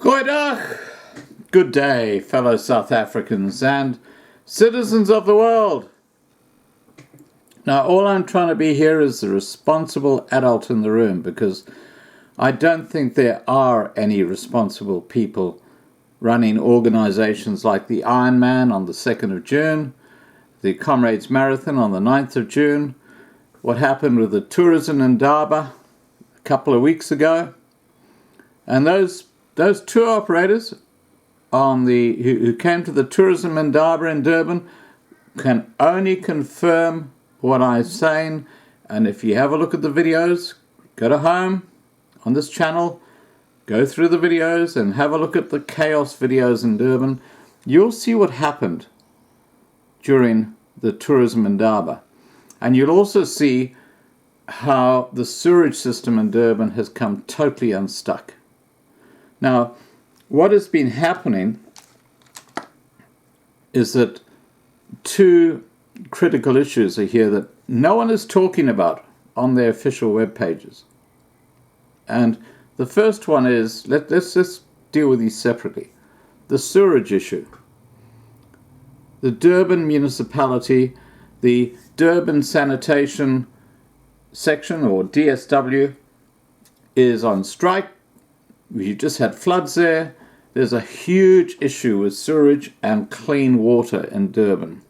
Goeiedag! Good day, fellow South Africans and citizens of the world. Now, all I'm trying to be here is the responsible adult in the room, because I don't think there are any responsible people running organizations like the Ironman on the 2nd of June, the Comrades Marathon on the 9th of June, what happened with the tourism in Durban a couple of weeks ago, and those tour operators who came to the tourism in Durban can only confirm what I'm saying. And if you have a look at the videos, go to home on this channel, go through the videos and have a look at the chaos videos in Durban. You'll see what happened during the tourism in Durban. And you'll also see how the sewage system in Durban has come totally unstuck. Now, what has been happening is that two critical issues are here that no one is talking about on their official web pages. And the first one is, let's just deal with these separately. The sewage issue. The Durban municipality, the Durban Sanitation Section, or DSW, is on strike. We just had floods there. There's a huge issue with sewage and clean water in Durban.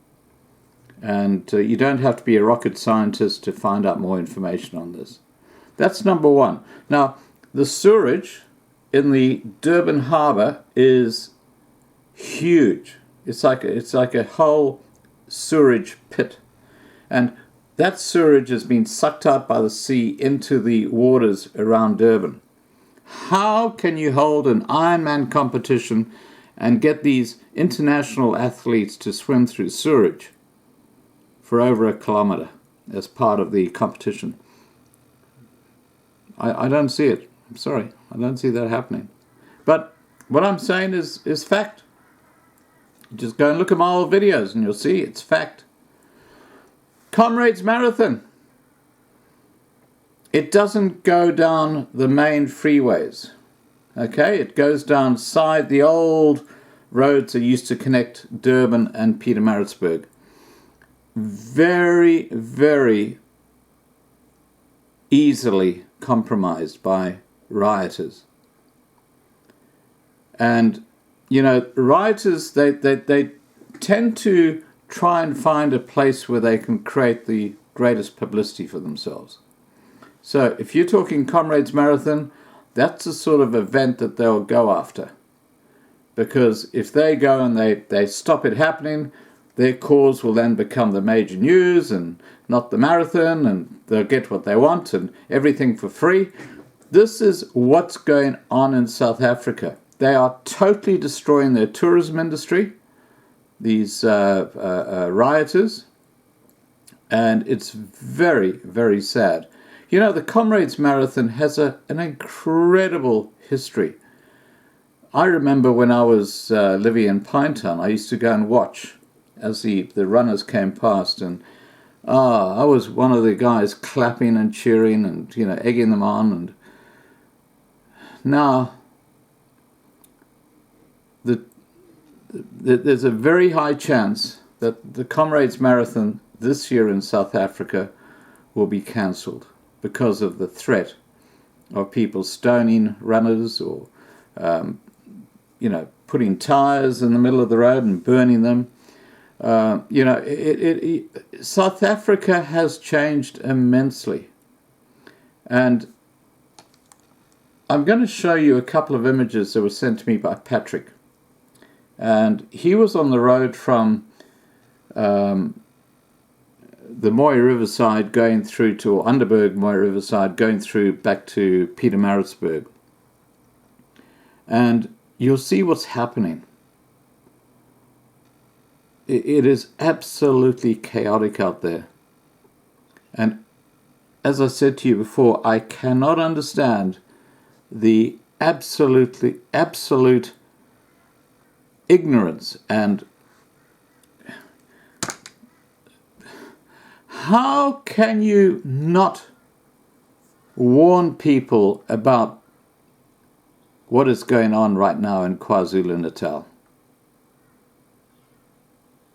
And you don't have to be a rocket scientist to find out more information on this. That's number one. Now, the sewage in the Durban harbour is huge. It's like a whole sewage pit. And that sewage has been sucked out by the sea into the waters around Durban. How can you hold an Ironman competition and get these international athletes to swim through sewage for over a kilometre as part of the competition? I don't see it. I'm sorry. I don't see that happening. But what I'm saying is fact. Just go and look at my old videos and you'll see it's fact. Comrades Marathon. It doesn't go down the main freeways. Okay, it goes down side the old roads that used to connect Durban and Pietermaritzburg. Very, very easily compromised by rioters. And, you know, rioters, they tend to try and find a place where they can create the greatest publicity for themselves. So if you're talking Comrades Marathon, that's the sort of event that they'll go after. Because if they go and they stop it happening, their cause will then become the major news and not the marathon, and they'll get what they want and everything for free. This is what's going on in South Africa. They are totally destroying their tourism industry, these rioters, and it's very, very sad. You know, the Comrades Marathon has an incredible history. I remember when I was living in Pinetown, I used to go and watch as the runners came past, and I was one of the guys clapping and cheering and, you know, egging them on. And now there's a very high chance that the Comrades Marathon this year in South Africa will be cancelled, because of the threat of people stoning runners or, putting tyres in the middle of the road and burning them. South Africa has changed immensely. And I'm going to show you a couple of images that were sent to me by Patrick. And he was on the road from the Mooi Riverside going through to, or Underberg Mooi Riverside, going through back to Pietermaritzburg. And you'll see what's happening. It is absolutely chaotic out there. And as I said to you before, I cannot understand the absolute ignorance and how can you not warn people about what is going on right now in KwaZulu-Natal.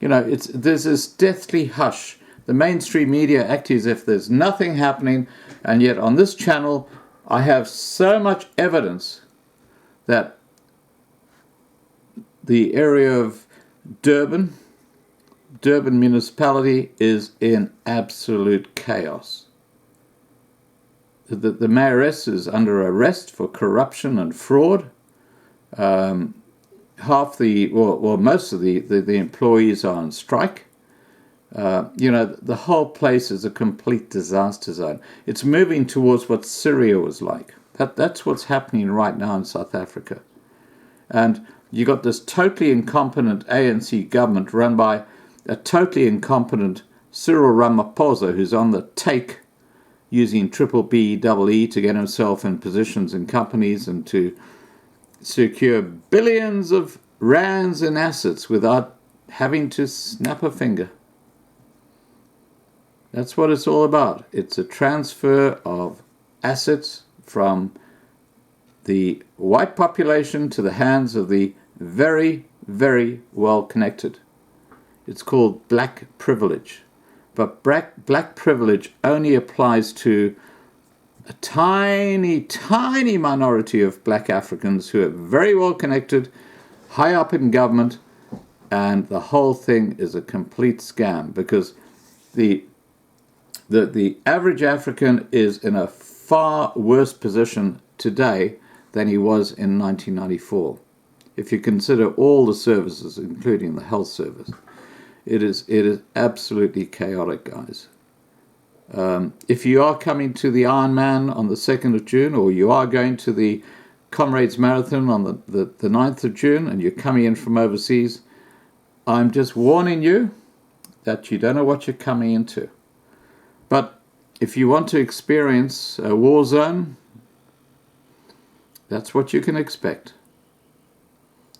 You know, there's this deathly hush. The mainstream media act as if there's nothing happening, and yet on this channel I have so much evidence that the area of Durban municipality is in absolute chaos. The mayoress is under arrest for corruption and fraud. Most of the employees are on strike. You know, the whole place is a complete disaster zone. It's moving towards what Syria was like. That's what's happening right now in South Africa. And you got this totally incompetent ANC government run by a totally incompetent Cyril Ramaphosa, who's on the take, using triple BEE to get himself in positions in companies and to secure billions of rands in assets without having to snap a finger. That's what it's all about. It's a transfer of assets from the white population to the hands of the very, very well connected. It's called black privilege. But black privilege only applies to a tiny, tiny minority of black Africans who are very well connected, high up in government, and the whole thing is a complete scam, because the average African is in a far worse position today than he was in 1994. If you consider all the services, including the health service. It is absolutely chaotic, guys. If you are coming to the Ironman on the 2nd of June, or you are going to the Comrades Marathon on the 9th of June, and you're coming in from overseas, I'm just warning you that you don't know what you're coming into. But if you want to experience a war zone, that's what you can expect.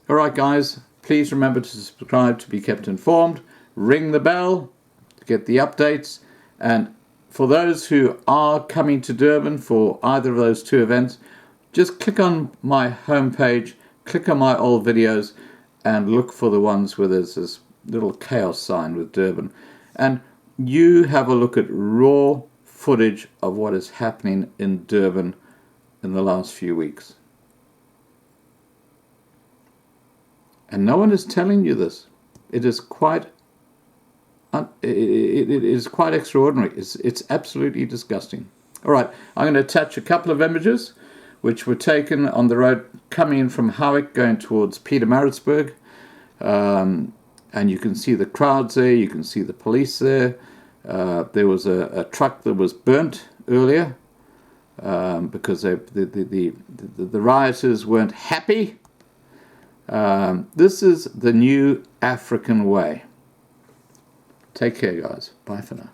All right, guys, please remember to subscribe to be kept informed. Ring the bell to get the updates. And for those who are coming to Durban for either of those two events, just click on my homepage, click on my old videos, and look for the ones where there's this little chaos sign with Durban. And you have a look at raw footage of what is happening in Durban in the last few weeks. And no one is telling you this. It is quite extraordinary. It's absolutely disgusting. All right, I'm going to attach a couple of images which were taken on the road coming in from Howick going towards Pietermaritzburg. And you can see the crowds there. You can see the police there. There was a truck that was burnt earlier because the rioters weren't happy. This is the new African way. Take care, guys. Bye for now.